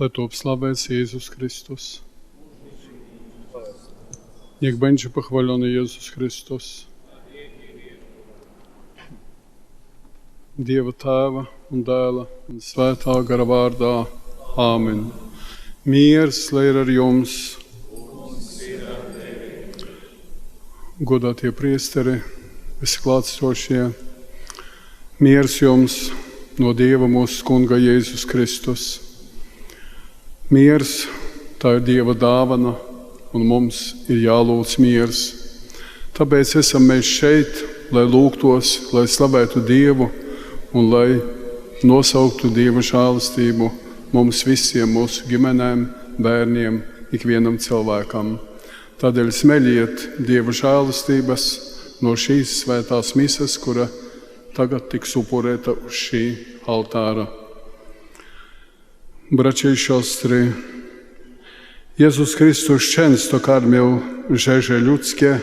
lai top slavēts Jēzus Kristus. Niech będzie pochwalony Jezus Chrystus. Dieva Tēva un Dēla un Svētā gara vārdā. Āmen. Miers, lai ir ar jums. Godātie priesteri, visi klātsošie. Miers jums no Dieva mūsu Kunga Jēzus Kristus. Miers, tā ir Dieva dāvana, un mums ir jālūdz miers. Tāpēc esam mēs šeit, lai lūgtos, lai slavētu Dievu un lai nosauktu Dieva žēlastību mums visiem, mūsu ģimenēm, bērniem, ikvienam cilvēkam. Tādēļ smeļiet Dieva žēlastības no šīs svētās mises, kura tagad tiks upurēta uz šī altāra. Bracia i siostry, Jezus Chrystus często karmił rzesze ludzkie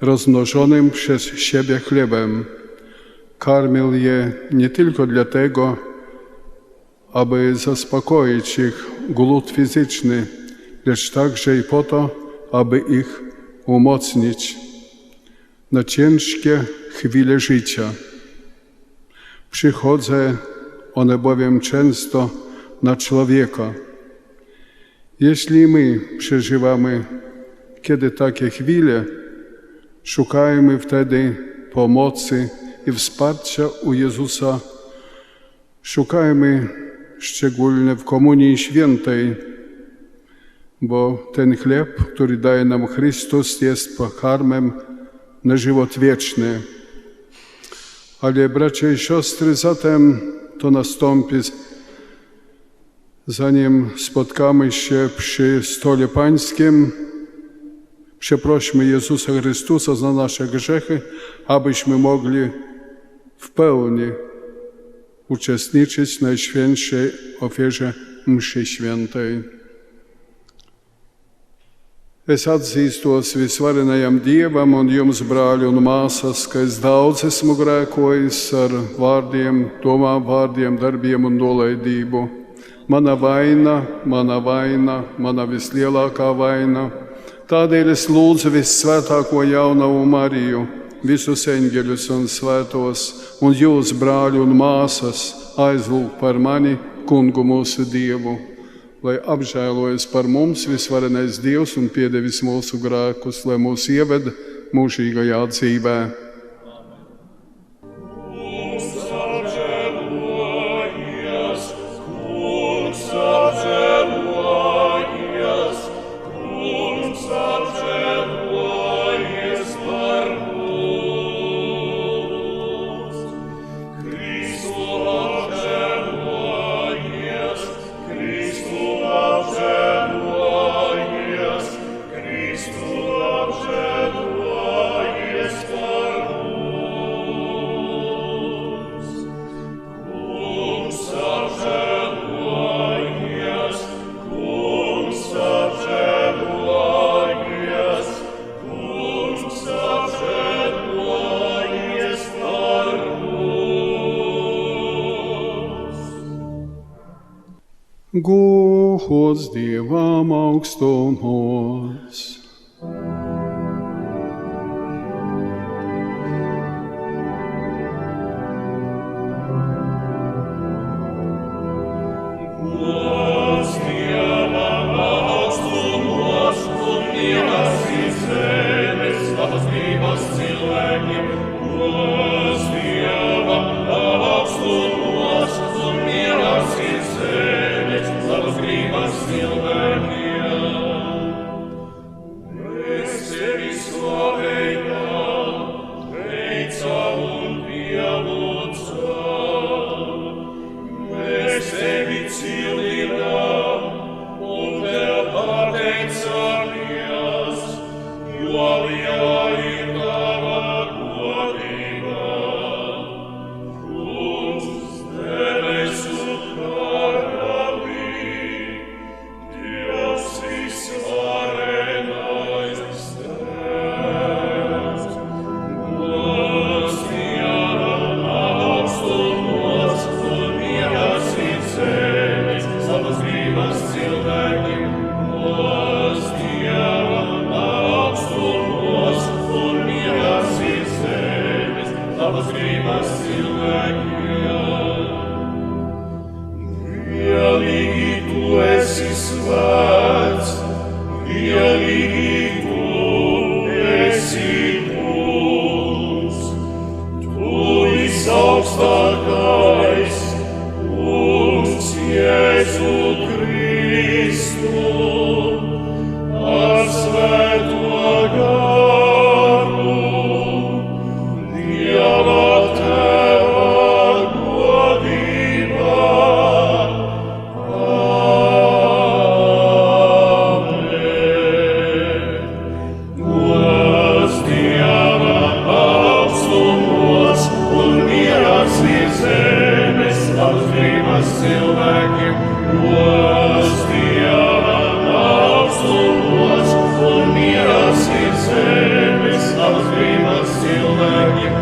rozmnożonym przez siebie chlebem. Karmił je nie tylko dlatego, aby zaspokoić ich głód fizyczny, lecz także i po to, aby ich umocnić na ciężkie chwile życia. Przychodzą one bowiem często na człowieka. Jeśli my przeżywamy kiedy takie chwile, szukajmy wtedy pomocy i wsparcia u Jezusa. Szukajmy szczególnie w Komunii Świętej, bo ten chleb, który daje nam Chrystus, jest pokarmem na żywot wieczny. Ale bracia i siostry, zatem to nastąpi, zanim spotkamy się przy stole pańskim. Przeprośmy Jezusa Chrystusa za nasze grzechy, abyśmy mogli w pełni uczestniczyć w Najświętszej ofierze mszy świętej. Es atzīstos visvarenajam Dievam un jums, brāļi un māsas, ka es daudz esmu grēkojis ar vārdiem, domām, vārdiem, darbiem un nolaidību. Mana vaina, mana vislielākā vaina. Tādēļ es lūdzu vissvētāko jaunavu Mariju, visus eņģeļus un svētos, un jūs, brāļi un māsas, aizlūg par mani, Kungu mūsu Dievu, lai apžēlojas par mums visvarenais Dievs un piedevis mūsu grēkus, lai mūs ieved mūžīgajā dzīvē. Gods Dievam augstumos. Yes. svēts, vienīgi tu esi kungs. Tu visaugstākais, kungs Jēzu Kristu, ar svēto garu, Dieva Tēva godībā. Amen. Gods Dieva augstumos un mieras virs zemes apzrības cilvēkiem. Gods Dieva augstumos un mieras virs zemes apzrības cilvēkiem.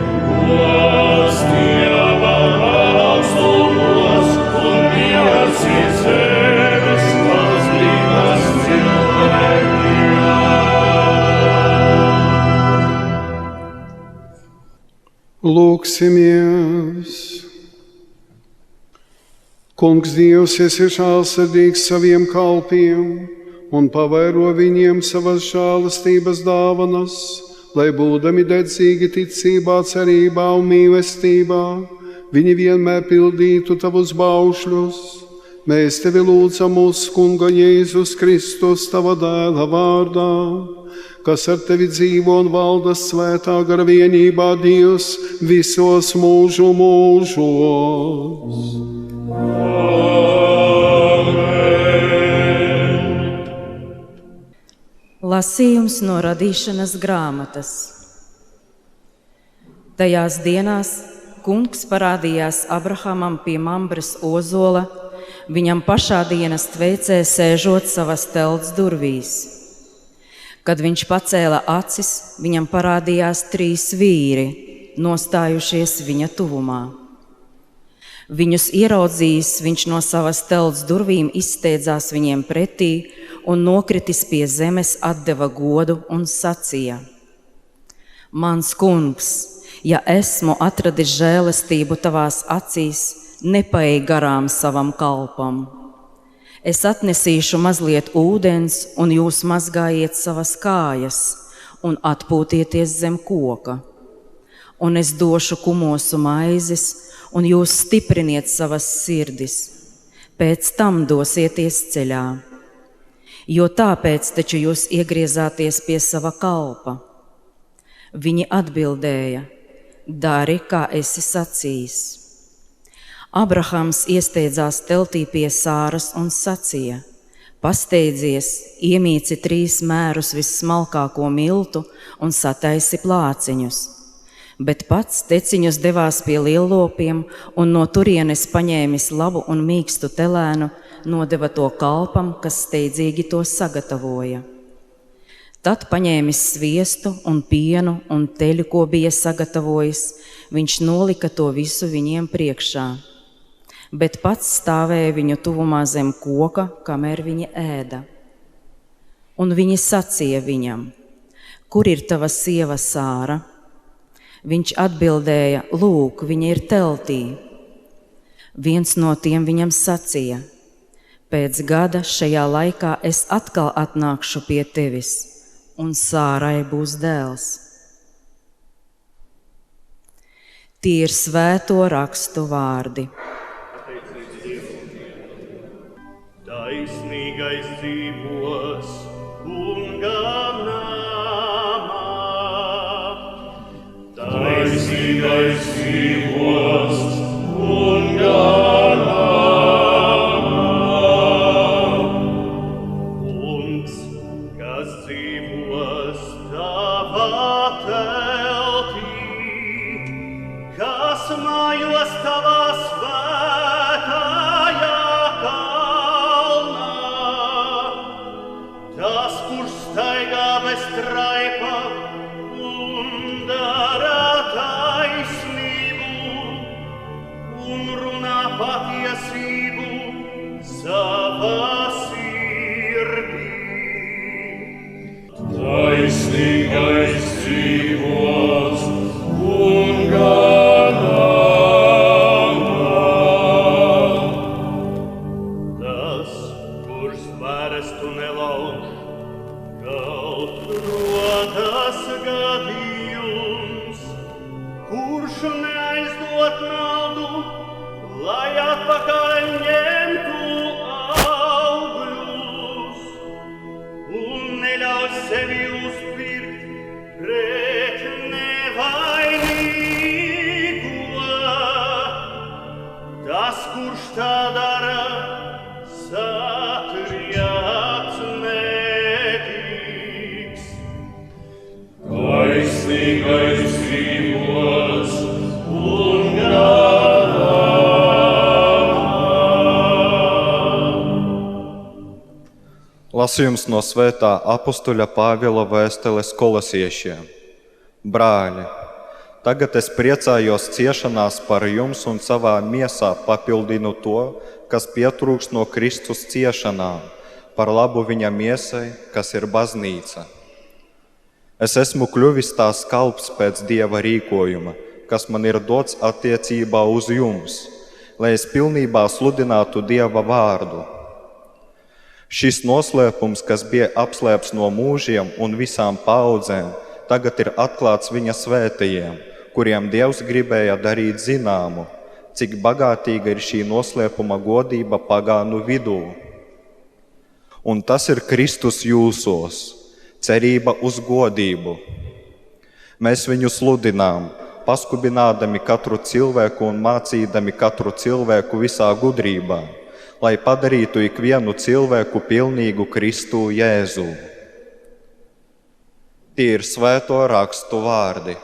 Gods Dieva augstumos un mieras virs zemes apzrības cilvēkiem. Lūksimies! Kungs Dievs, esi žēlsirdīgs saviem kalpiem un pavēro viņiem savas žēlastības dāvanas, lai būdami dedzīgi ticībā, cerībā un mīlestībā, viņi vienmēr pildītu tavus baušļus. Mēs tevi lūdzam mūsu Kunga Jēzus Kristus, tava dēla vārdā, kas ar tevi dzīvo un valda svētā gara vienībā Dievs visos mūžu mūžos. Lasījums no radīšanas grāmatas. Tajās dienās Kungs parādījās Abrahamam pie Mambres ozola, viņam pašā dienas tveicē sēžot savas telts durvīs. Kad viņš pacēla acis, viņam parādījās 3 vīri, nostājušies viņa tuvumā. Viņus ieraudzījis, viņš no savas telts durvīm izsteidzās viņiem pretī un nokritis pie zemes atdeva godu un sacīja: Mans kungs, ja esmu atradis žēlastību tavās acīs, nepaej garām savam kalpam. Es atnesīšu mazliet ūdens, un jūs mazgājiet savas kājas un atpūtieties zem koka. Un es došu kumosu maizes, un jūs stipriniet savas sirdis. Pēc tam dosieties ceļā. Jo tāpēc taču jūs iegriezāties pie sava kalpa. Viņi atbildēja: dari, kā esi sacījis. Abrahams iesteidzās teltī pie Sāras un sacīja: pasteidzies, iemīci 3 mērus vissmalkāko miltu un sataisi plāciņus. Bet pats teciņus devās pie liellopiem un no turienes paņēmis labu un mīkstu telēnu, nodeva to kalpam, kas steidzīgi to sagatavoja. Tad paņēmis sviestu un pienu un teļu, ko bija sagatavojis, viņš nolika to visu viņiem priekšā. Bet pats stāvēja viņu tuvumā zem koka, kamēr viņi ēda. Un viņi sacīja viņam: kur ir tava sieva Sāra? Viņš atbildēja: lūk, viņa ir teltī. Viens no tiem viņam sacīja: pēc gada šajā laikā es atkal atnākšu pie tevis, un Sārai būs dēls. Tie ir svēto rakstu vārdi. Taisnīgais dzīvos Kunga namā. Taisnīgais dzīvos Kunga namā. Kungs, kas dzīvos tavā teltī, kas mājos tavā svētajā kalnā, tas, kurš staigā bez traipa un dara taisnību un runā patiesību savā sirdī. Taisnīgais dzīvos Kunga namā. Tas, kurš vērstu nelauž, kaut rodas gadījums, kurš neaizdot naudu, lai atpakaļ ņemtu augļus, un neļauj sevi uzpirkt pret nevainīgo. Tas, kurš tā dara, satriekts netiks. Taisnīgais dzīvos un gādā. Lasījums no svētā apustuļa Pāvila vēstules kolosiešiem. Brāļi, tagad es priecājos ciešanās par jums un savā miesā papildinu to, kas pietrūkst no Kristus ciešanām, par labu viņa miesai, kas ir baznīca. Es esmu kļuvis tās kalps pēc Dieva rīkojuma, kas man ir dots attiecībā uz jums, lai es pilnībā sludinātu Dieva vārdu. Šis noslēpums, kas bija apslēpts no mūžiem un visām paudzēm, tagad ir atklāts viņa svētajiem, kuriem Dievs gribēja darīt zināmu, cik bagātīga ir šī noslēpuma godība pagānu vidū. Un tas ir Kristus jūsos, cerība uz godību. Mēs viņu sludinām, paskubinādami katru cilvēku un mācīdami katru cilvēku visā gudrībā, lai padarītu ikvienu cilvēku pilnīgu Kristu Jēzu. Tie ir svēto rakstu vārdi.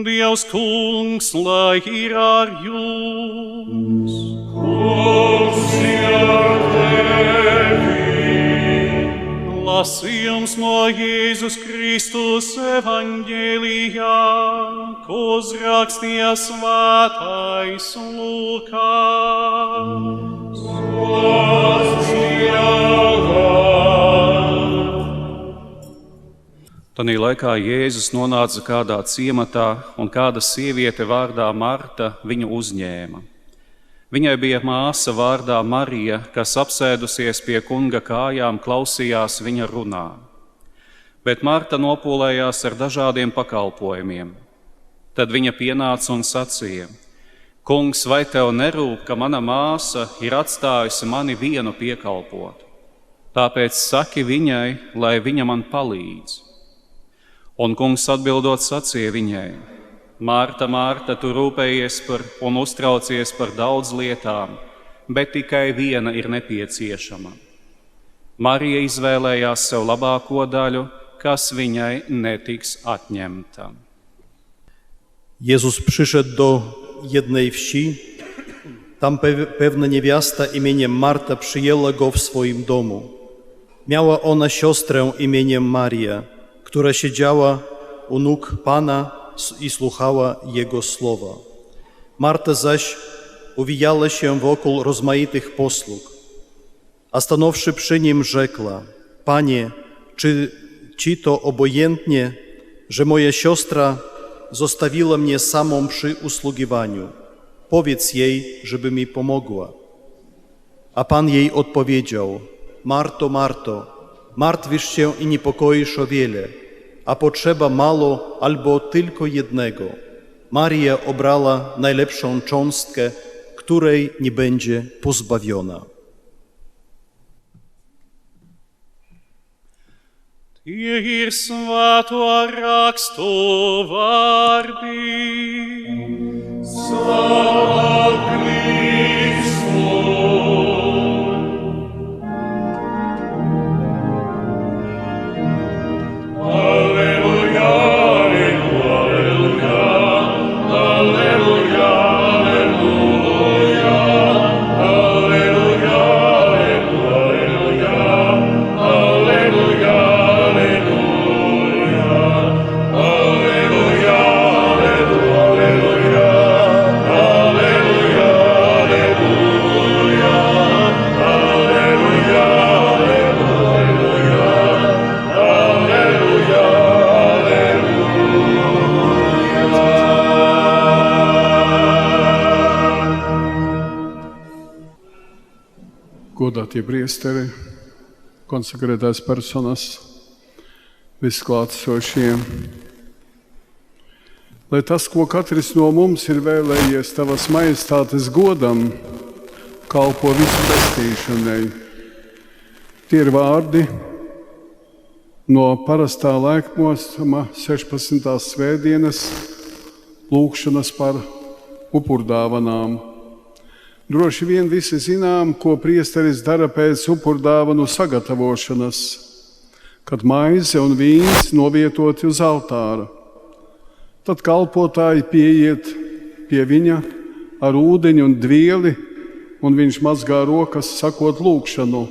Dievs kungs, lai ir ar jums. Kungs ir ar tevi. Lasījums no Jēzus Kristus evaņģēlijā, ko uzrakstīja svētais Lūkas. Tanī laikā Jēzus nonāca kādā ciematā, un kāda sieviete vārdā Marta viņu uzņēma. Viņai bija māsa vārdā Marija, kas apsēdusies pie kunga kājām, klausījās viņa runā. Bet Marta nopūlējās ar dažādiem pakalpojumiem. Tad viņa pienāca un sacīja: Kungs, vai tev nerūp, ka mana māsa ir atstājusi mani vienu piekalpot? Tāpēc saki viņai, lai viņa man palīdz. Un kungs atbildot sacīja viņai: Mārta, Mārta, tu rūpējies un uztraucies par daudz lietām, bet tikai viena ir nepieciešama. Marija izvēlējās sev labāko daļu, kas viņai netiks atņemta. Jezus przyszedł do jednej wsi. Tam pewna niewiasta imieniem Marta przyjęła go w swoim domu. Miała ona siostrę imieniem Maria, która siedziała u nóg Pana i słuchała Jego słowa. Marta zaś uwijała się wokół rozmaitych posług, a stanowszy przy nim rzekła: Panie, czy ci to obojętnie, że moja siostra zostawiła mnie samą przy usługiwaniu? Powiedz jej, żeby mi pomogła. A Pan jej odpowiedział: Marto, Marto, martwisz się i niepokoisz o wiele, a potrzeba mało albo tylko jednego. Maria obrała najlepszą cząstkę, której nie będzie pozbawiona. Ir svēto rakstu vārdi. Godātie priesteri, konsekrētās personas, visklātsošie, lai tas, ko katrs no mums ir vēlējies tavas majestātes godam, kalpo visu pestīšanai. Tie ir vārdi no parastā laikmostama 16. svētdienas lūgšanas par upurdāvanām. Droši vien visi zinām, ko priesteris dara pēc upurdāvanu sagatavošanas, kad maize un vīns novietoti uz altāra. Tad kalpotāji pieiet pie viņa ar ūdeņu un dvieli, un viņš mazgā rokas, sakot lūgšanu: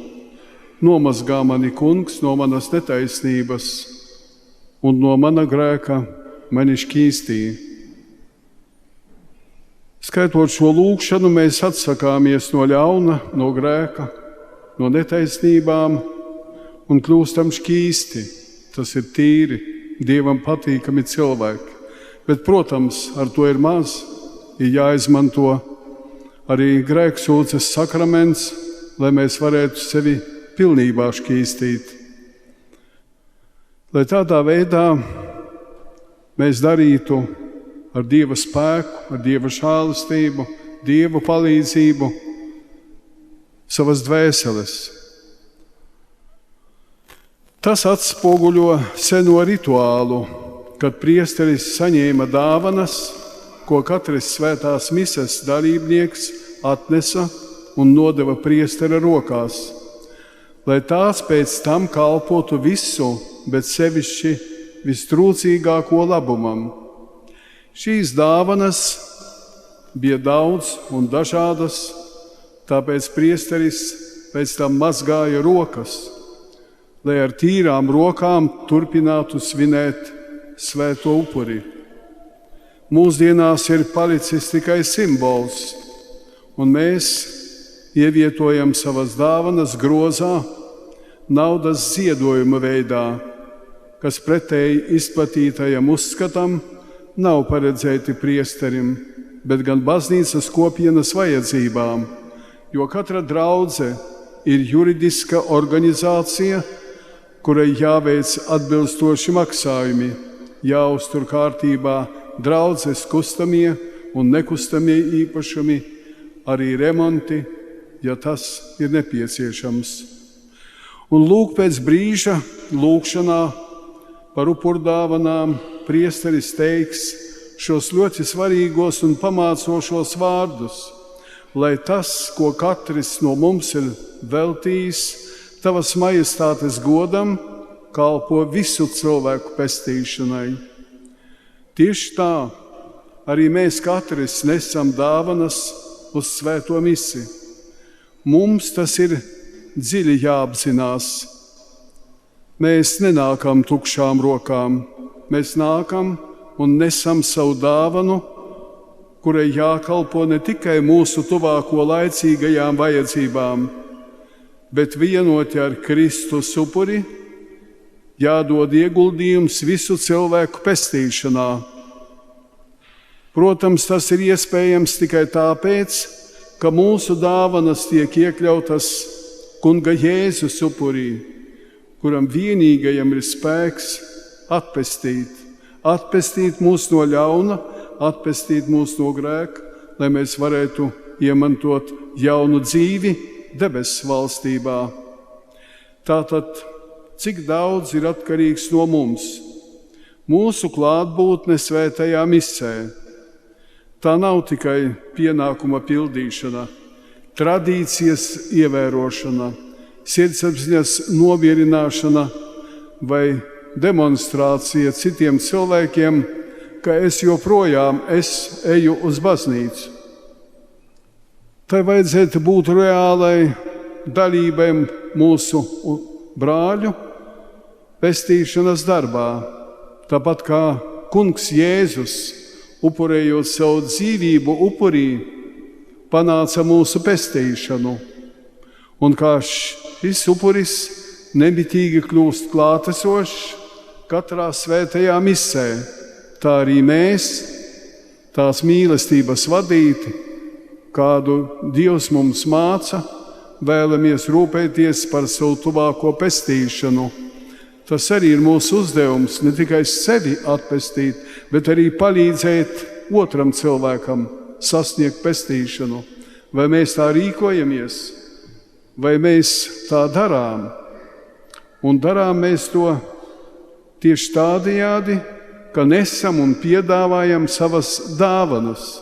Nomazgā mani, kungs, no manas netaisnības, un no mana grēka mani šķīstīja. Skaitot šo lūgšanu, mēs atsakāmies no ļauna, no grēka, no netaisnībām un kļūstam šķīsti. Tas ir tīri, Dievam patīkami cilvēki. Bet, protams, ar to ir maz, ir jāizmanto arī grēksūdzes sakraments, lai mēs varētu sevi pilnībā šķīstīt. Lai tādā veidā mēs darītu ar Dieva spēku, ar Dieva žēlastību, Dieva palīdzību savas dvēseles. Tas atspoguļo seno rituālu, kad priesteris saņēma dāvanas, ko katrs svētās mises dalībnieks atnesa un nodeva priestera rokās, lai tās pēc tam kalpotu visu, bet sevišķi vistrūcīgāko labumam. Šīs dāvanas bija daudz un dažādas, tāpēc priesteris pēc tam mazgāja rokas, lai ar tīrām rokām turpinātu svinēt svēto upuri. Mūsdienās ir palicis tikai simbols, un mēs ievietojam savas dāvanas grozā, naudas ziedojuma veidā, kas pretēji izplatītajam uzskatam nav paredzēti priesterim, bet gan baznīcas kopienas vajadzībām, jo katra draudze ir juridiska organizācija, kurai jāveic atbilstoši maksājumi, jāuztur kārtībā draudzes kustamie un nekustamie īpašumi, arī remonti, ja tas ir nepieciešams. Un lūk, pēc brīža lūgšanā par upurdāvanām priesteris teiks šos ļoti svarīgos un pamācošos vārdus, lai tas, ko katrs no mums ir veltījis tavas majestātes godam, kalpo visu cilvēku pestīšanai. Tieši tā arī mēs katrs nesam dāvanas uz svēto misi. Mums tas ir dziļi jāapzinās. Mēs nenākam tukšām rokām, mēs nākam un nesam savu dāvanu, kurai jākalpo ne tikai mūsu tuvāko laicīgajām vajadzībām, bet vienoti ar Kristus upuri, jādod ieguldījums visu cilvēku pestīšanā. Protams, tas ir iespējams tikai tāpēc, ka mūsu dāvanas tiek iekļautas Kunga Jēzus upurī, kuram vienīgajam ir spēks atpestīt mūs no ļauna, atpestīt mūs no grēka, lai mēs varētu iemantot jaunu dzīvi debesu valstībā. Tātad, cik daudz ir atkarīgs no mums? Mūsu klātbūtne svētajā misē. Tā nav tikai pienākuma pildīšana, tradīcijas ievērošana, sirdsapziņas nomierināšana vai demonstrācija citiem cilvēkiem, ka es joprojām eju uz baznīcu. Tai vajadzētu būt reālai dalībai mūsu brāļu pestīšanas darbā, tāpat kā Kungs Jēzus, upurējot savu dzīvību upurī, panāca mūsu pestīšanu, un kā šis upuris nemitīgi kļūst klātesošs katrā svētajā misē, tā arī mēs, tās mīlestības vadīti, kādu Dievs mums māca, vēlamies rūpēties par savu tuvāko pestīšanu. Tas arī ir mūsu uzdevums, ne tikai sevi atpestīt, bet arī palīdzēt otram cilvēkam sasniegt pestīšanu. Vai mēs tā rīkojamies, vai mēs tā darām? Un darām mēs to tieši tādējādi, ka nesam un piedāvājam savas dāvanas.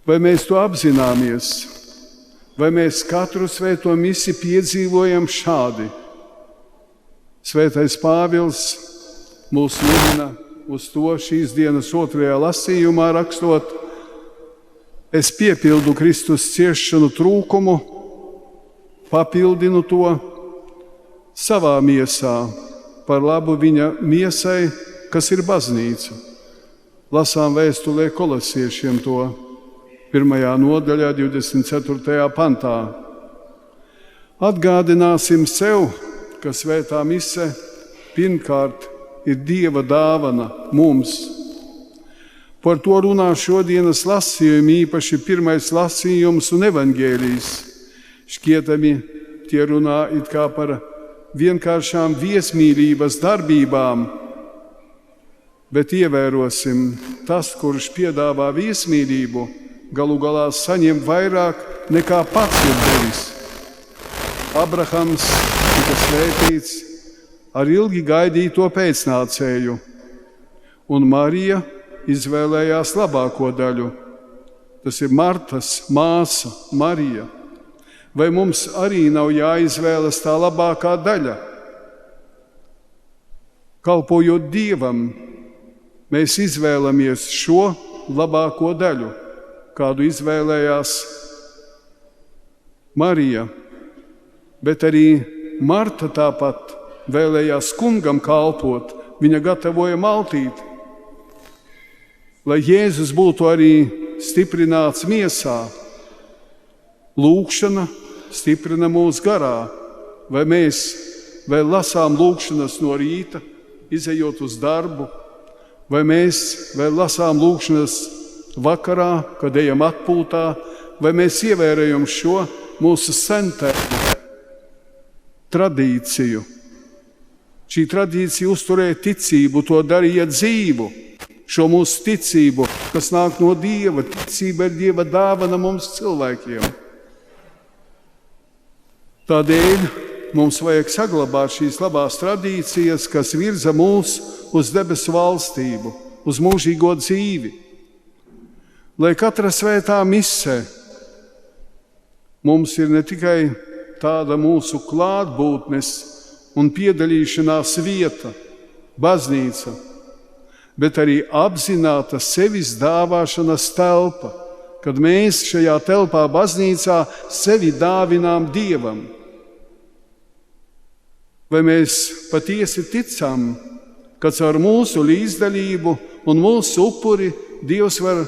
Vai mēs to apzināmies? Vai mēs katru svēto misi piedzīvojam šādi? Svētais Pāvils mūs mudina uz to šīs dienas 2. lasījumā rakstot: es piepildu Kristus ciešanu trūkumu, papildinu to savā miesā par labu viņa miesai, kas ir baznīca. Lasām vēstulē Kolosiešiem to 1. nodaļā 24. pantā. Atgādināsim sev, ka svētā mise pirmkārt ir Dieva dāvana mums. Par to runā šodienas lasījumi, īpaši 1. lasījums un evaņģēlijs. Šķietami tie runā it kā par vienkāršām viesmīlības darbībām, bet ievērosim, tas, kurš piedāvā viesmīlību, galu galā saņem vairāk nekā pats ir devis. Abrahams tika svētīts ar ilgi gaidīto pēcnācēju, un Marija izvēlējās labāko daļu. Tas ir Martas māsa Marija. Vai mums arī nav jāizvēlas tā labākā daļa? Kalpojot Dievam, mēs izvēlamies šo labāko daļu, kādu izvēlējās Marija, bet arī Marta tāpat vēlējās kungam kalpot, viņa gatavoja maltīti. Lai Jēzus būtu arī stiprināts miesā, lūgšana stiprina mūs garā, vai mēs vēl lasām lūgšanas no rīta, izejot uz darbu, vai mēs vēl lasām lūgšanas vakarā, kad ejam atpūtā, vai mēs ievērējam šo mūsu sentēju tradīciju. Šī tradīcija uzturēja ticību, to darīja dzīvu. Šo mūsu ticību, kas nāk no Dieva, ticība ir Dieva dāvana mums cilvēkiem. Tādēļ mums vajag saglabāt šīs labās tradīcijas, kas virza mūs uz debesu valstību, uz mūžīgo dzīvi. Lai katra svētā mise mums ir ne tikai tāda mūsu klātbūtnes un piedalīšanās vieta, baznīca, bet arī apzināta sevis dāvāšanas telpa, kad mēs šajā telpā baznīcā sevi dāvinām Dievam. Vai mēs patiesi ticam, ka caur mūsu līdzdalību un mūsu upuri Dievs var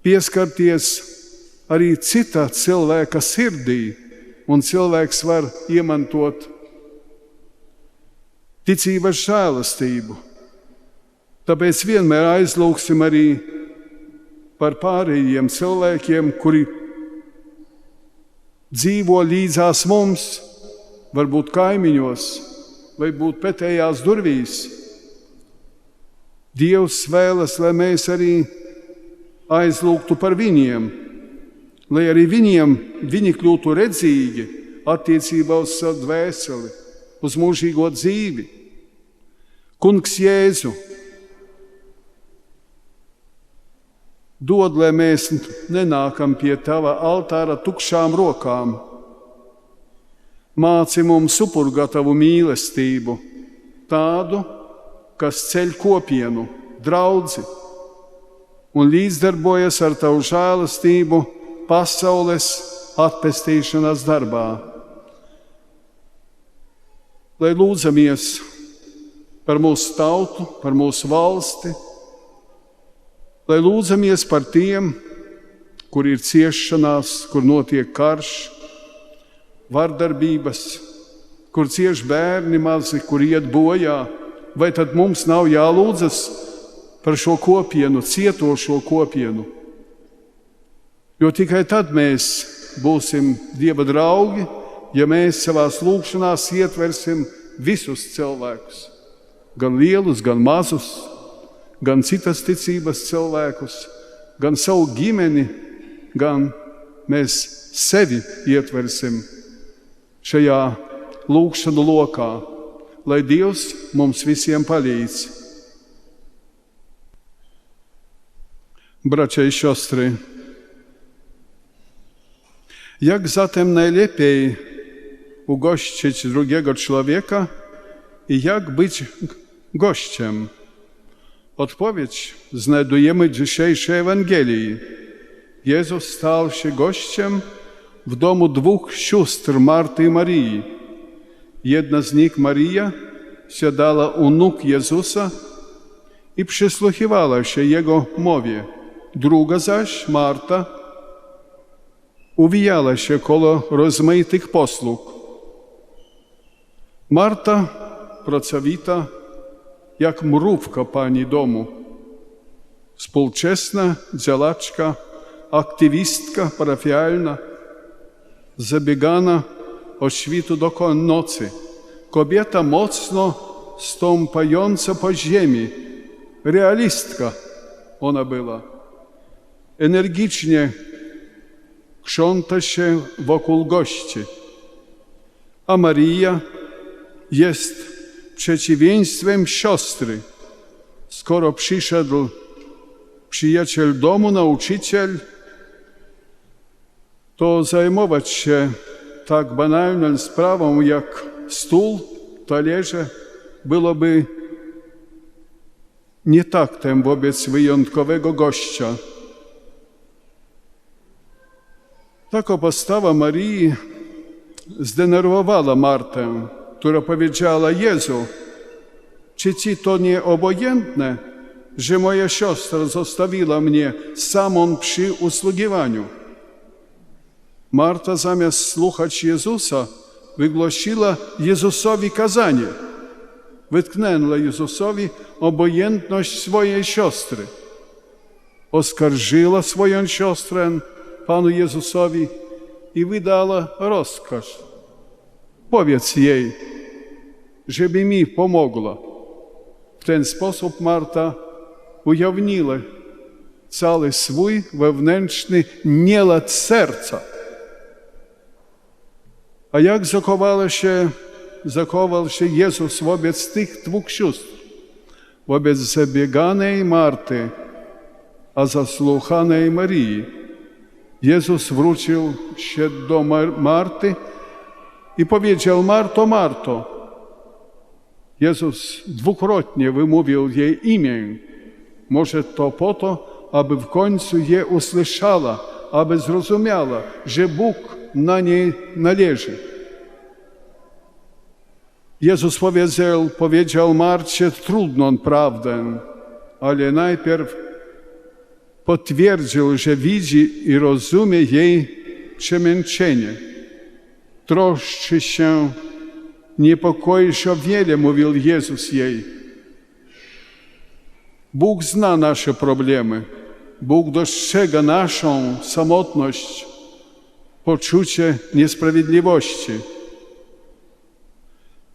pieskarties arī cita cilvēka sirdī, un cilvēks var iemantot ticības žēlastību. Tāpēc vienmēr aizlūgsim arī par pārējiem cilvēkiem, kuri dzīvo līdzās mums, varbūt kaimiņos, vai būt pretējās durvīs. Dievs vēlas, lai mēs arī aizlūgtu par viņiem, lai arī viņi kļūtu redzīgi attiecībā uz savu dvēseli, uz mūžīgo dzīvi. Kungs Jēzu, dod, lai mēs nenākam pie tava altāra tukšām rokām. Māci mums upurgatavu mīlestību, tādu, kas ceļ kopienu, draudzi un līdzdarbojas ar tavu žēlastību pasaules atpestīšanas darbā. Lai lūdzamies par mūsu tautu, par mūsu valsti, lai lūdzamies par tiem, kur ir ciešanās, kur notiek karš, vardarbības, kur cieš bērni mazi, kur iet bojā, vai tad mums nav jālūdzas par šo kopienu, cietošo kopienu? Jo tikai tad mēs būsim Dieva draugi, ja mēs savās lūgšanās ietversim visus cilvēkus, gan lielus, gan mazus, gan citas ticības cilvēkus, gan savu ģimeni, gan mēs sevi ietversim šajā lūgšanu lokā, lai Dievs mums visiem palīdz. Bracia i siostry, jak zatem najlepiej ugościć drugiego człowieka i jak być gościem? Odpowiedź znajdujemy w dzisiejszej Ewangelii. Jezus stał się gościem w domu dwóch sióstr, Marty i Marii. Jedna z nich, Maria, siadała u nóg Jezusa i przysłuchiwała się Jego mowie. Druga zaś, Marta, uwijała się koło rozmaitych posług. Marta, pracowita, jak mrówka pani domu, współczesna działaczka, aktywistka parafialna, zabiegana od świtu do nocy, kobieta mocno stąpająca po ziemi, realistka ona była, energicznie krząta się wokół gości, a Maria jest przeciwieństwem siostry. Skoro przyszedł przyjaciel domu, nauczyciel, to zajmować się tak banalną sprawą jak stół, talerze byłoby nie taktem wobec wyjątkowego gościa. Taka postawa Marii zdenerwowała Martę, która powiedziała: Jezu, czy Ci to nie obojętne, że moja siostra zostawiła mnie samą przy usługiwaniu? Marta zamiast słuchać Jezusa, wygłosiła Jezusowi kazanie. Wytknęła Jezusowi obojętność swojej siostry. Oskarżyła swoją siostrę Panu Jezusowi i wydała rozkaz. Powiedz jej, żeby mi pomogła. W ten sposób Marta ujawniła cały swój wewnętrzny nielad serca. A jak zachował się Jezus wobec tych dwóch sióstr? Wobec zabieganej Marty, a zasłuchanej Marii. Jezus wrócił się do Marty i powiedział: Marto, Marto. Jezus dwukrotnie wymówił jej imię. Może to po to, aby w końcu je usłyszała, aby zrozumiała, że Bóg na niej należy. Jezus powiedział Marcie trudną prawdę, ale najpierw potwierdził, że widzi i rozumie jej przemęczenie. troszczy się, niepokoisz o wiele, mówił Jezus jej. Bóg zna nasze problemy. Bóg dostrzega naszą samotność, poczucie niesprawiedliwości.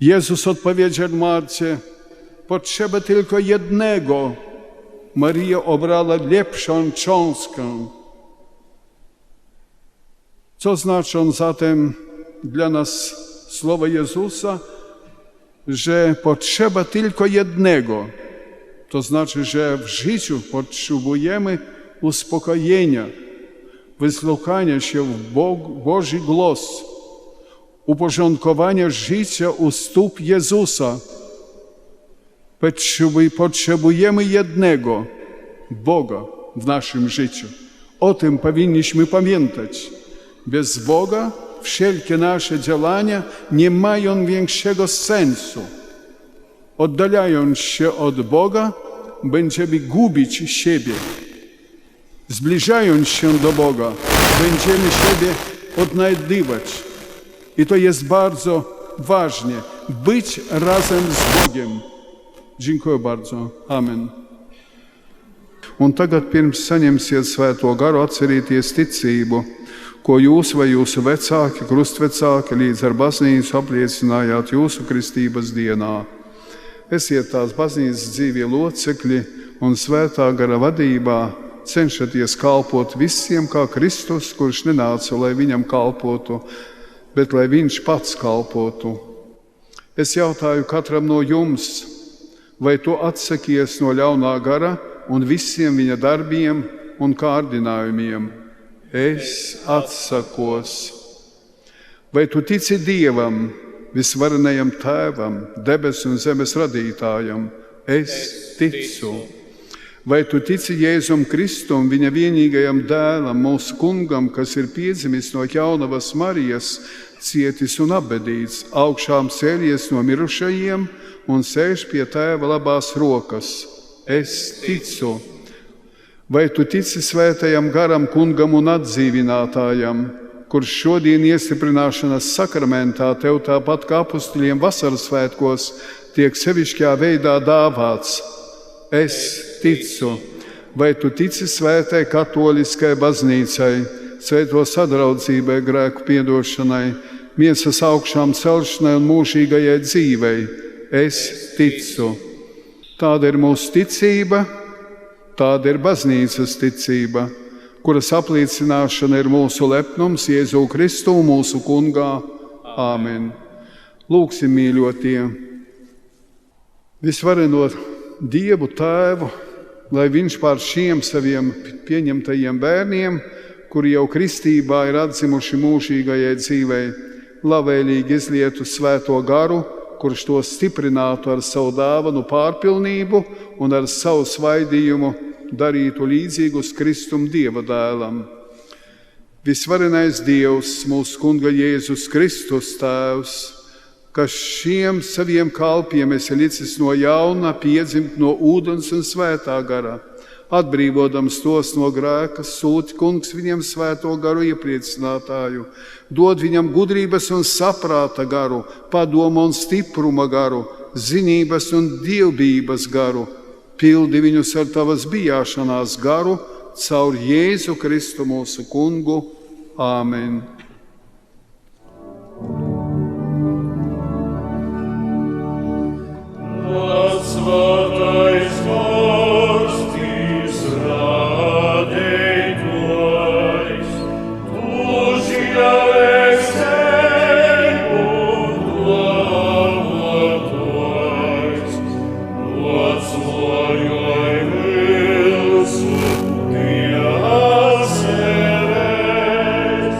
Jezus odpowiedział Marcie, potrzeba tylko jednego. Maria obrała lepszą cząstkę. Co znaczą zatem dla nas słowa Jezusa, że potrzeba tylko jednego. To znaczy, że w życiu potrzebujemy uspokojenia, wysłuchania się w Boży głos, uporządkowania życia u stóp Jezusa. Potrzebujemy jednego Boga w naszym życiu. O tym powinniśmy pamiętać. Bez Boga wszelkie nasze działania nie mają większego sensu. Oddalając się od Boga, będziemy gubić siebie. Zbliżając się do Boga, będziemy siebie odnajdywać. I to jest bardzo ważne, być razem z Bogiem. Dziękuję bardzo. Amen. Un tagad pirms saņemsiet Svēto garu atcerieties ticību, ko jūs vai jūsu vecāki, krustvecāki līdz ar baznīcu apliecinājāt jūsu kristības dienā. Esiet tās baznīcas dzīvie locekļi un Svētā gara vadībā cenšaties kalpot visiem kā Kristus, kurš nenāca, lai viņam kalpotu, bet lai viņš pats kalpotu. Es jautāju katram no jums, vai tu atsakies no ļaunā gara un visiem viņa darbiem un kārdinājumiem? Es atsakos. Vai tu tici Dievam, visvarenajam Tēvam, debesu un zemes radītājam? Es ticu. Vai tu tici Jēzum Kristum, viņa vienīgajam dēlam, mūsu kungam, kas ir piedzimis no jaunavas Marijas, cietis un apbedīts, augšām cēlies no mirušajiem un sēž pie Tēva labās rokas? Es ticu. Vai tu tici Svētajam garam, kungam un atdzīvinātājam, kurš šodien iestiprināšanas sakramentā tev tāpat kā apustuļiem vasaras svētkos tiek sevišķā veidā dāvāts? Es ticu. Vai tu tici Svētai katoliskai baznīcai, Svēto sadraudzībai, grēku piedošanai, miesas augšām celšanai un mūžīgajai dzīvei? Es ticu. Tāda ir mūsu ticība, tāda ir baznīcas ticība, kuras apliecināšana ir mūsu lepnums Jēzu Kristu, mūsu kungā. Āmen. Lūksim, mīļotie, visvareno Dievu Tēvu, lai viņš pār šiem saviem pieņemtajiem bērniem, kuri jau kristībā ir atzimuši mūžīgajai dzīvei, labvēlīgi izlietu Svēto garu, kurš to stiprinātu ar savu dāvanu pārpilnību un ar savu svaidījumu darītu līdzīgus Kristum Dieva dēlam. Visvarenais Dievs, mūsu kunga Jēzus Kristus Tēvs, kas šiem saviem kalpiem esi licis no jauna piedzimt no ūdens un Svētā gara, atbrīvodams tos no grēka, sūti kungs viņam Svēto garu iepriecinātāju, dod viņam gudrības un saprāta garu, padomu un stipruma garu, zinības un dievbības garu, pildi viņus ar tavas bijāšanās garu, caur Jēzu Kristu mūsu kungu. Āmen. Svētais vārds izrādītājs, tu žēlēsi un glābotājs, atsvajai vilsu pie seves,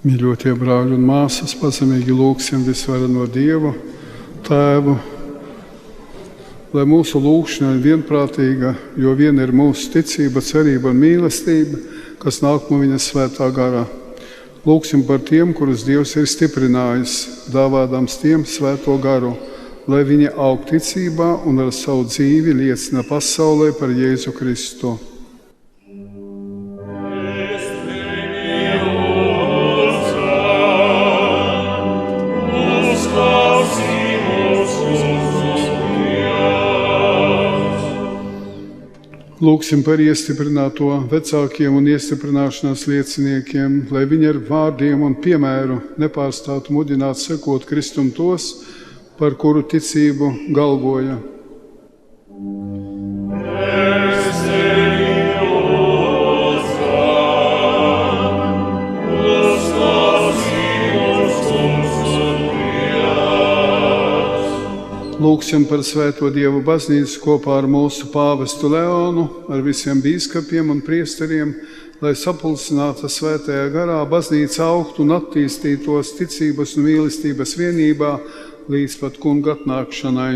Mīļotie brāļi un māsas, pazemīgi lūgsim visvareno Dievu, Tēvu, lai mūsu lūgšana ir vienprātīga, jo viena ir mūsu ticība, cerība un mīlestība, kas nāk no viņa svētā garā. Lūgsim par tiem, kurus Dievs ir stiprinājis, dāvādams tiem svēto garu, lai viņi aug ticībā un ar savu dzīvi liecina pasaulē par Jēzu Kristu. Lūgsim par iestiprināto vecākiem un iestiprināšanās lieciniekiem, lai viņi ar vārdiem un piemēru nepārstātu mudināt sekot Kristum tos, par kuru ticību galvoja. Lūgsim par Svēto Dievu baznīcu kopā ar mūsu pāvestu Leonu, ar visiem bīskapiem un priesteriem, lai sapulcināta svētajā garā baznīca augtu un attīstītos ticības un mīlestības vienībā līdz pat kunga atnākšanai.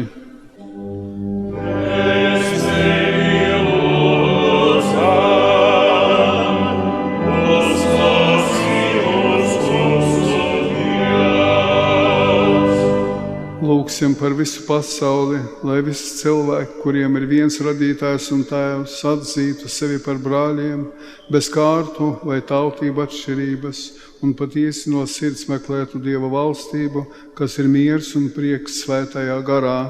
Lūgsim par visu pasauli, lai visi cilvēki, kuriem ir viens radītājs un tēvs, atzītu sevi par brāļiem, bez kārtu vai tautību atšķirības, un patiesi no sirds meklētu Dieva valstību, kas ir miers un prieks svētajā garā.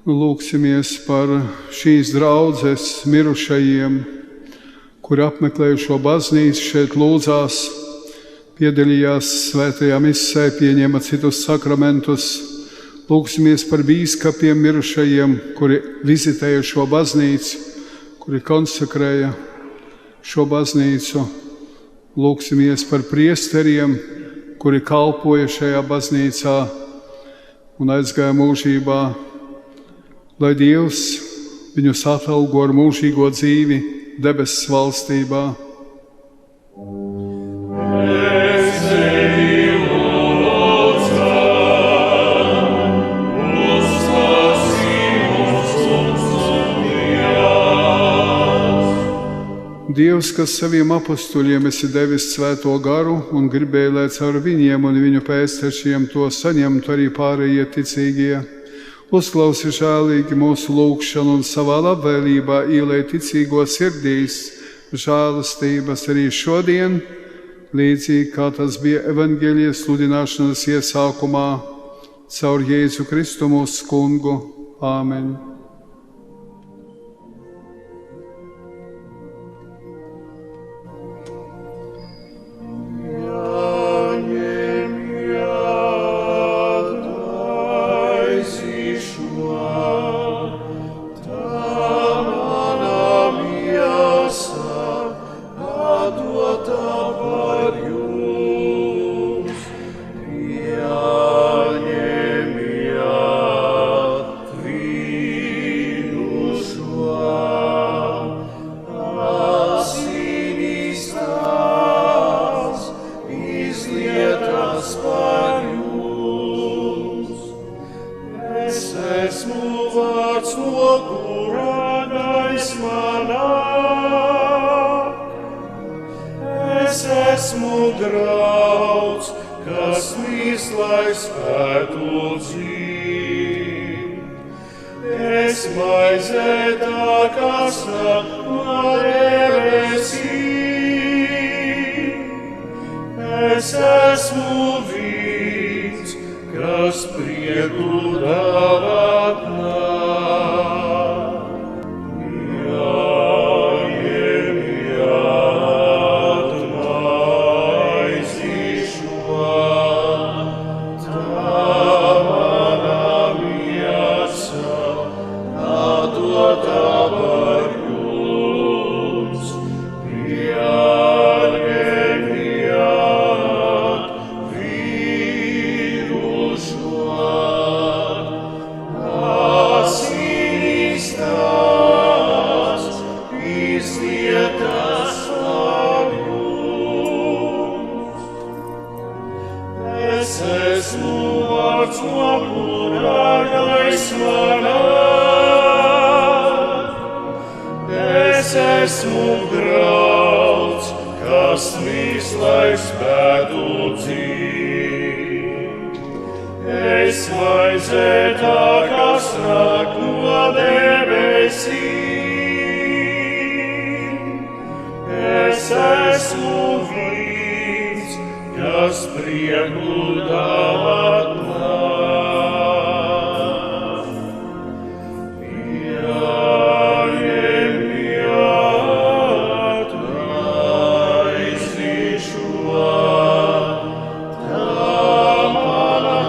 Lūksimies par šīs draudzes mirušajiem, kuri apmeklēju šo baznīcu, šeit lūdzās, piedalījās svētajā misē, pieņēma citus sakramentus. Lūksimies par bīskapiem mirušajiem, kuri vizitēja šo baznīcu, kuri konsekrēja šo baznīcu. Lūksimies par priesteriem, kuri kalpoja šajā baznīcā un aizgāja mūžībā. Lai Dievs viņus atalgo ar mūžīgo dzīvi debesu valstībā. Dievs, kas saviem apostuļiem esi devis svēto garu un gribēja, lai caur viņiem un viņu pēctečiem to saņemtu arī pārējie ticīgie, uzklausi žēlīgi mūsu lūgšanu un savā labvēlībā ielej ticīgo sirdīs žēlastības arī šodien, līdzīgi kā tas bija evaņģēlijas sludināšanas iesākumā, caur Jēzu Kristu mūsu kungu. Āmen. esmu grauds, kas visu laiku spētu dzīvot. Es vaidzētā, kas nāk no debesīm. Es esmu vīns, kas prieku dāvāt nāk. Jāņem jāt, aizīšo, tā mana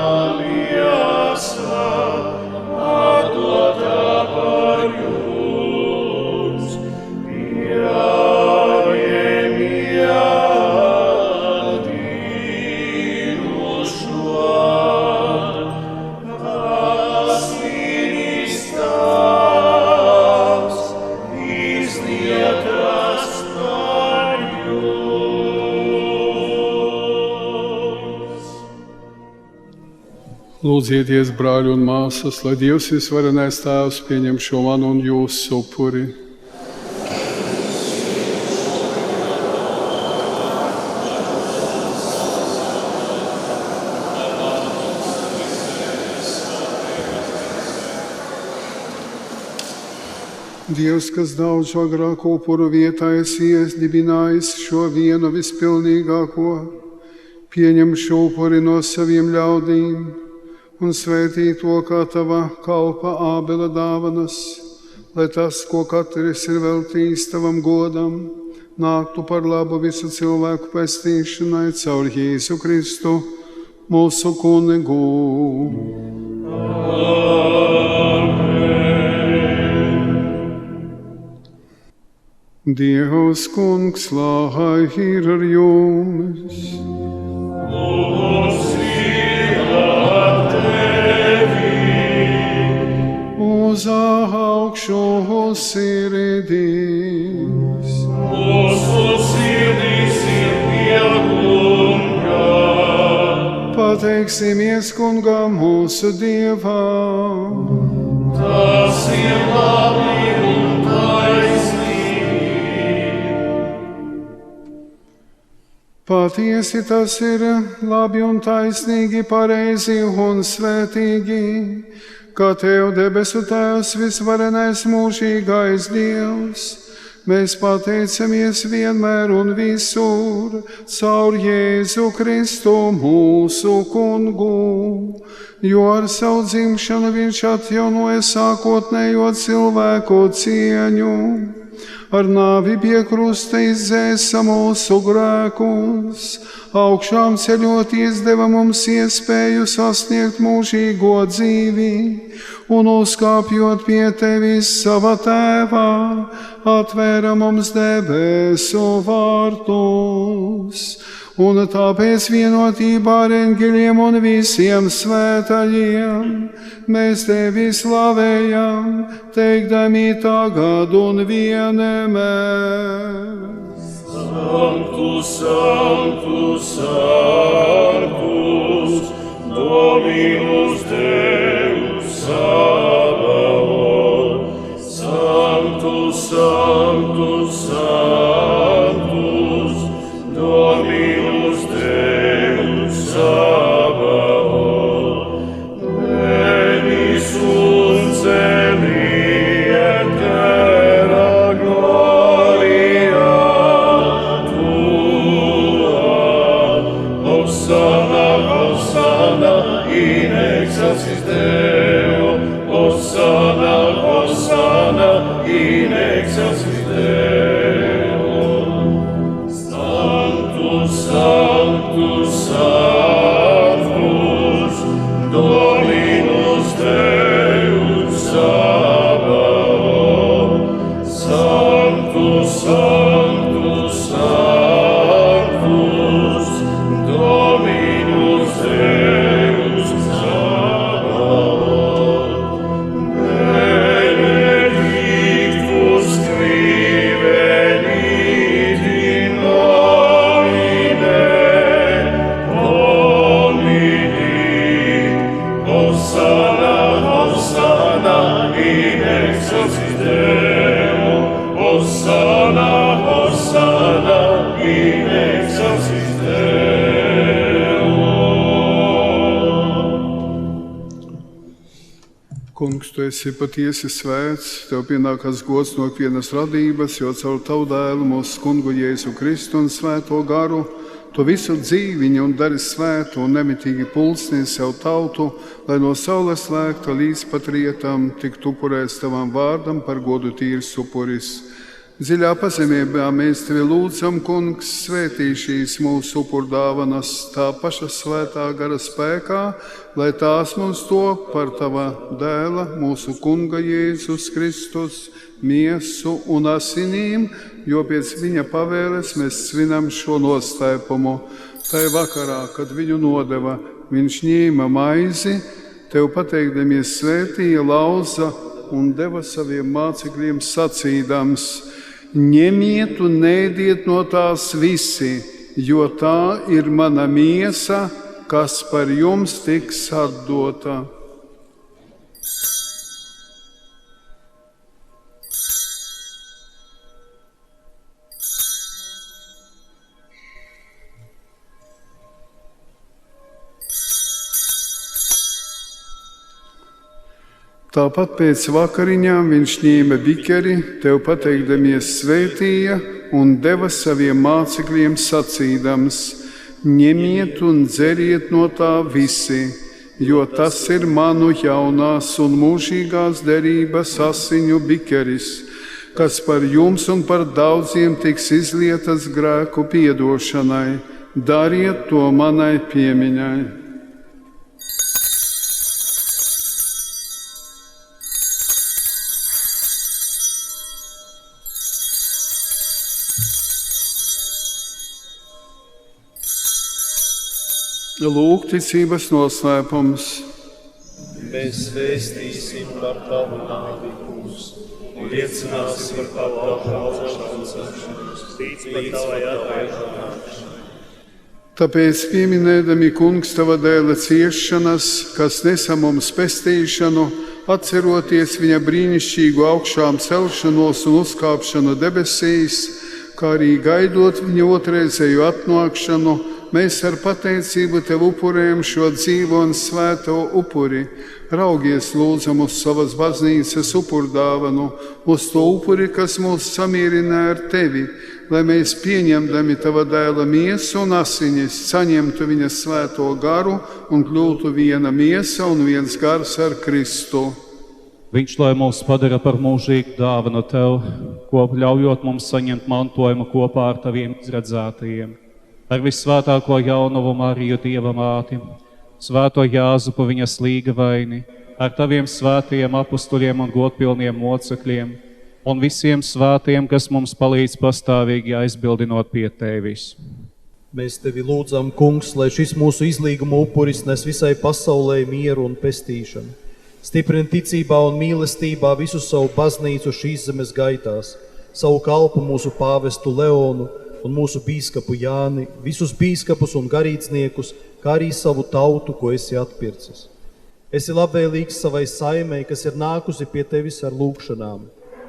miesa, atdotā par jums. Jāņem jāt, dīnušo, asins tavs, izlietas par jums. Lūdzieties, brāļi un māsas, lai Dievs visvarenais Tēvs pieņem šo manu un jūsu upuri. Dievs, kas daudz agrāko upuru vietā esi iedibinājis šo vienu vispilnīgāko, pieņem šo upuri no saviem ļaudīm un svētī to kā tava kalpa Ābela dāvanas, lai tas, ko katrs ir veltījis tavam godam, nāktu par labu visu cilvēku pestīšanai caur Jēzu Kristu, mūsu Kungu. Dievs, Kungs, lai ir ar jums! Uz augšu sirdīs! Mūsu sirdīs ir pie Kunga. Pateiksimies Kungam mūsu Dievam! Tas ir labi un taisnīgi. Patiesi tas ir labi un taisnīgi, pareizi un svētīgi, kā Tev debesu Tēvs visvarenais mūžīgais Dievs. Mēs pateicamies vienmēr un visur caur Jēzu Kristu mūsu Kungu, jo ar savu dzimšanu viņš atjaunoja sākotnējo cilvēku cieņu. Ar nāvi pie krusta izdzēsa mūsu grēkus, augšām ceļot izdeva mums iespēju sasniegt mūžīgo dzīvi, un uzkāpjot pie Tevis sava Tēvā, atvēra mums debesu vārtus. Un tāpēc vienotībā ar eņģeļiem un visiem svētajiem mēs Tevi slavējam, teikdami tagad un vienmēr. Sanctus, Sanctus, Sanctus, Dominus Deus Sabaoth. Sanctus, Sanctus, Sanctus, Dominus Deus Sabaoth. Venis sunt celi et terra gloria Tua. Hosanna, Hosanna in excelsis Deo. Hosanna, Hosanna in excelsis Deo. Sanctus, Sanctus, Sanctus, Dominus Deus Sabaoth. Sanctus, Sanctus, Sanctus, Dominus Deus Sabaoth. Benedictus qui venit in nomine Domini. Hosanna, Hosanna in excelsis Deo. Hosanna, Kungs, tu esi patiesi svēts, tev pienākas gods no ikvienas radības, jo caur tavu dēlu mūsu kungu Jēzu Kristu un svēto garu, tu visu dzīviņu un dari svētu un nemitīgi pulsni sev tautu, lai no saules lēkta līdz pat rietam tiktu upurēts tavam vārdam par godu tīrs upuris. Dziļā pazemībā mēs tevi lūdzam, Kungs, svētī šīs mūsu upurdāvanas tā paša svētā gara spēkā, lai tās mums top par tava dēla, mūsu kunga Jēzus Kristus, miesu un asinīm, jo pēc viņa pavēles mēs svinam šo noslēpumu. Tai vakarā, kad viņu nodeva, viņš ņēma maizi, tev pateikdamies svētīja, lauza un deva saviem mācekļiem sacīdams: ņemiet un ēdiet no tās visi, jo tā ir mana miesa, kas par jums tiks atdota. Tāpat pēc vakariņām viņš ņēma bikeri, tev pateikdamies svētīja un deva saviem mācekļiem sacīdams: ņemiet un dzeriet no tā visi, jo tas ir manu jaunās un mūžīgās derības asiņu bikeris, kas par jums un par daudziem tiks izlietas grēku piedošanai. Dariet to manai piemiņai. Lūk, ticības noslēpums. Mēs vēstīsim par tavu nāvi, Kungs, un liecināsim par tavu augšanu, līdz tavai atvainošanai. Tāpēc, pieminēdami, Kungs, tava dēla ciešanas, kas nesa mums pestīšanu, atceroties viņa brīnišķīgu augšām celšanos un uzkāpšanu debesīs, kā arī gaidot viņa otrreizēju atnākšanu, mēs ar pateicību tev upurējam šo dzīvo un svēto upuri. Raugies, lūdzam, uz savas baznīcas upurdāvanu, uz to upuri, kas mūs samierina ar tevi, lai mēs pieņemdami tava dēla miesu un asiņas, saņemtu viņa svēto garu un kļūtu viena miesa un viens gars ar Kristu. Viņš, lai mūs padara par mūžīgu dāvanu tev, ko ļaujot mums saņemt mantojumu kopā ar taviem izredzētajiem. Ar visvētāko jaunavu Mariju Dieva māti, svēto Jāzupu viņas līgavaini, ar taviem svētajiem apustuļiem un godpilniem mocekļiem, un visiem svētajiem, kas mums palīdz pastāvīgi aizbildinot pie tevis. Mēs tevi lūdzam, Kungs, lai šis mūsu izlīguma upuris nes visai pasaulē mieru un pestīšanu. Stiprini ticībā un mīlestībā visu savu baznīcu šīs zemes gaitās, savu kalpu mūsu pāvestu Leonu un mūsu bīskapu Jāni, visus bīskapus un garīdzniekus, kā arī savu tautu, ko esi atpircis. Esi labvēlīgs savai saimei, kas ir nākusi pie tevis ar lūgšanām,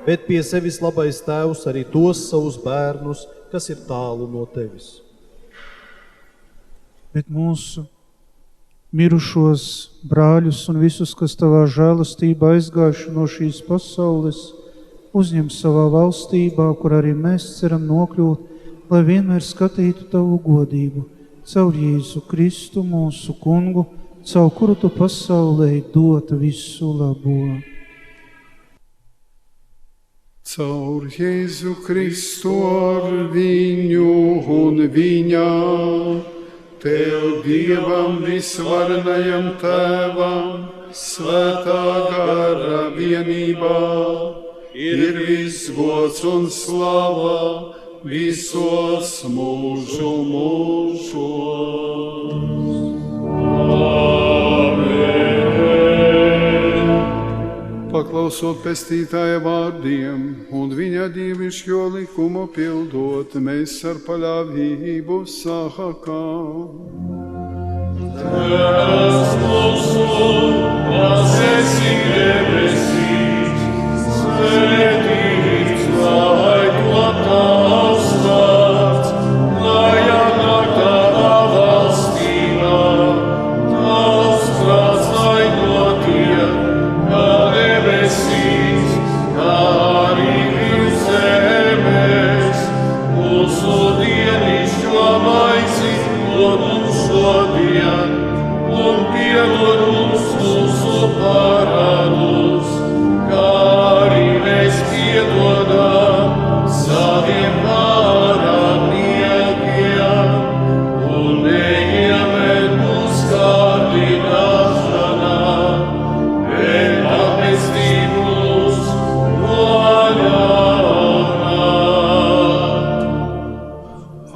bet pie sevis labais tēvs arī tos savus bērnus, kas ir tālu no tevis. Bet mūsu mirušos brāļus un visus, kas tavā žēlastībā aizgājuši no šīs pasaules, uzņem savā valstībā, kur arī mēs ceram nokļūt, lai vienmēr skatītu tavu godību, caur Jēzu Kristu mūsu kungu, caur kuru tu pasaulē dot visu labo. Caur Jēzu Kristu ar viņu un viņā, tev Dievam visvarenajam Tēvam, svētā gara vienībā, ir viss gods un slava, visos mūžu mūžos. Amen. Paklausot pestītāja vārdiem un viņa dievišķo likumu pildot, mēs ar paļāvību sākam. Tēvs mūsu, kas esi debesīs, svētīts lai top tavs vārds, lai atnāk tava valstība, tavs prāts lai notiek, kā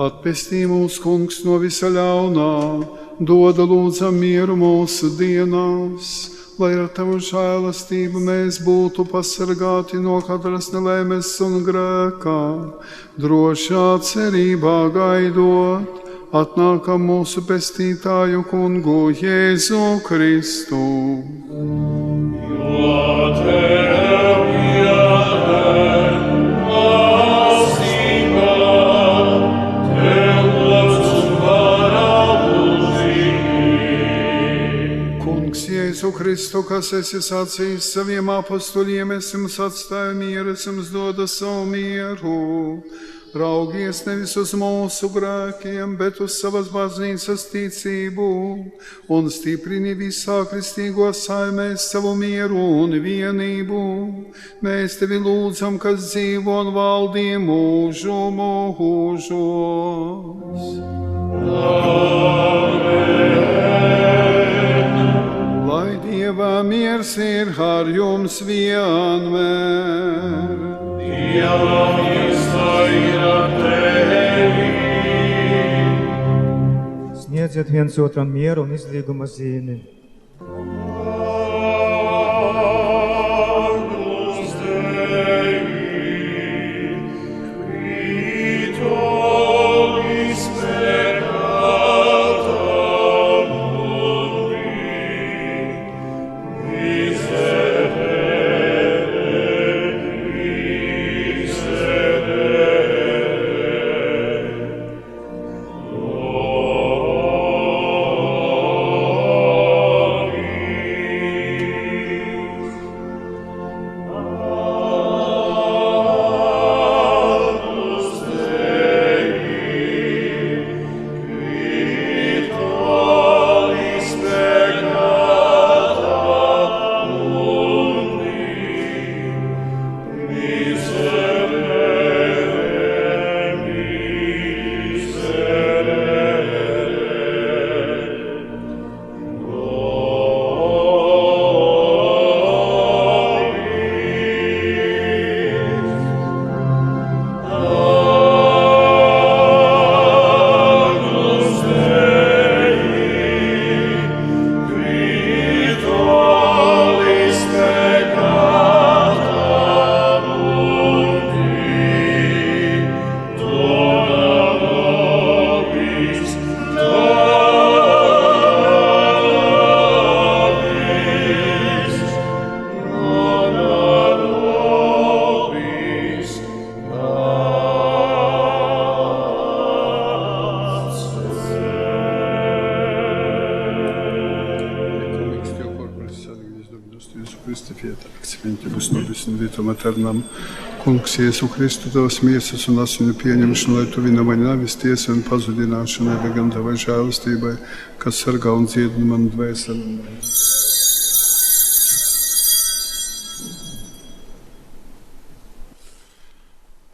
Atpestī mūs, Kungs, no visa ļaunā, doda lūdzam mieru mūsu dienās, lai ar Tavu žēlastību mēs būtu pasargāti no katras nelaimes un grēkā, drošā cerībā gaidot atnākam mūsu pestītāju Kungu Jēzu Kristu. Jo Tev pieder valstība, Tev gods un vara mūžīgi. Kungs Jēzu Kristu, kas esi sacījis saviem apostoļiem, es jums atstāju mieru, es jums dodu savu mieru. Raugies nevis uz mūsu grēkiem, bet uz savas baznīcas ticību un stiprini visā kristīgo saimē savu mieru un vienību. Mēs Tevi lūdzam, kas dzīvo un valdī mūžu mūžos. Lai Dieva miers ir ar jums vienmēr. Sniedziet viens otram mieru un izlīguma zīmi. Eternam. Kungs, Jēzu Kristu, Tavas miesas un asinu pieņemšanu, lai Tu viņa mani navis tiesa un pazudināšanai, bet gan Tavai žēlastībai, kas sargā un dziedina manu dvēseli.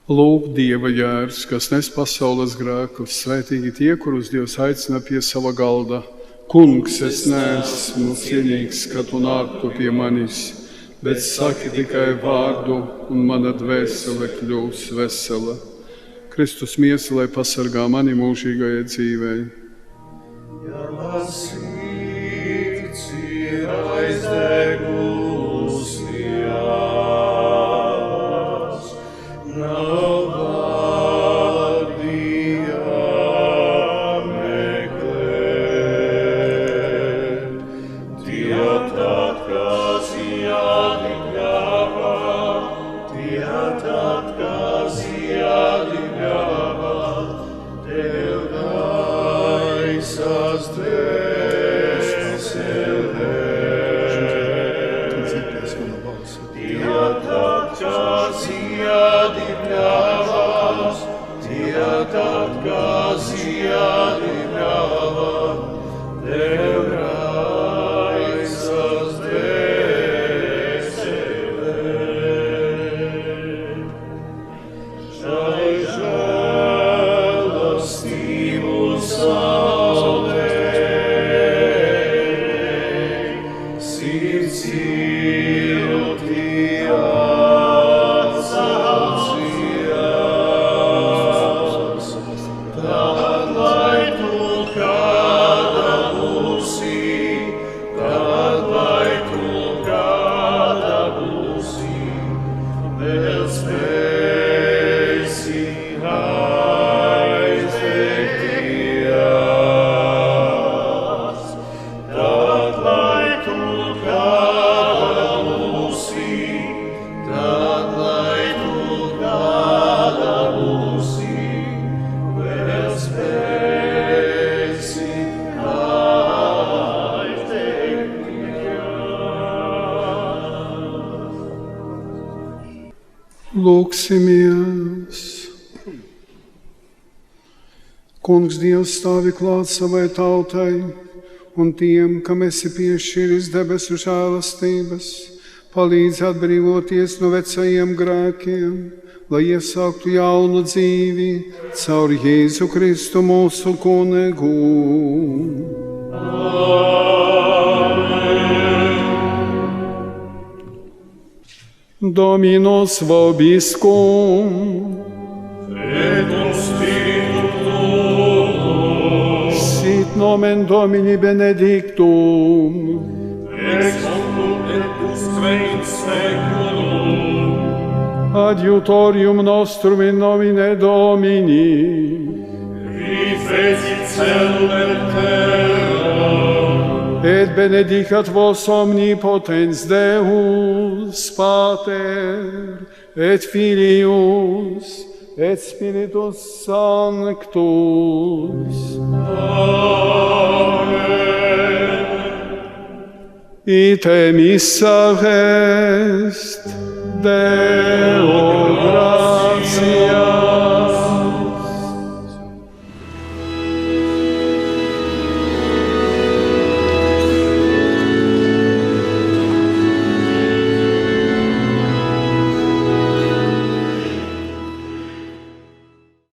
Lūk, Dieva jērs, kas nes pasaules grēkus, svētīgi tie, kurus Dievs aicina pie sava galda. Kungs, es neesmu cienīgs, ka Tu nāktu pie manis, bet saki tikai vārdu, un mana dvēsele kļūs vesela. Kristus miesa, lai pasargā mani mūžīgajai dzīvei. Ja sirds ir aizdegusies, nav vārdi jāmeklē, tie tad, kas Amen. Lūksimies! Kungs Dievs stāvi klāt savai tautai un tiem, kam esi piešķīris debesu žēlastības, palīdz atbrīvoties no vecajiem grēkiem, lai iesāktu jaunu dzīvi caur Jēzu Kristu mūsu Kungu. Dominus vobiscum, et cum spiritu tuo, sit nomen Domini benedictum, ex hoc et usque in saeculum, adiutorium nostrum in nomine Domini, qui fecit caelum et terra, et benedicat vos omnipotens Deus, Pater, et Filius, et Spiritus Sanctus. Ite missa est Deo gratias.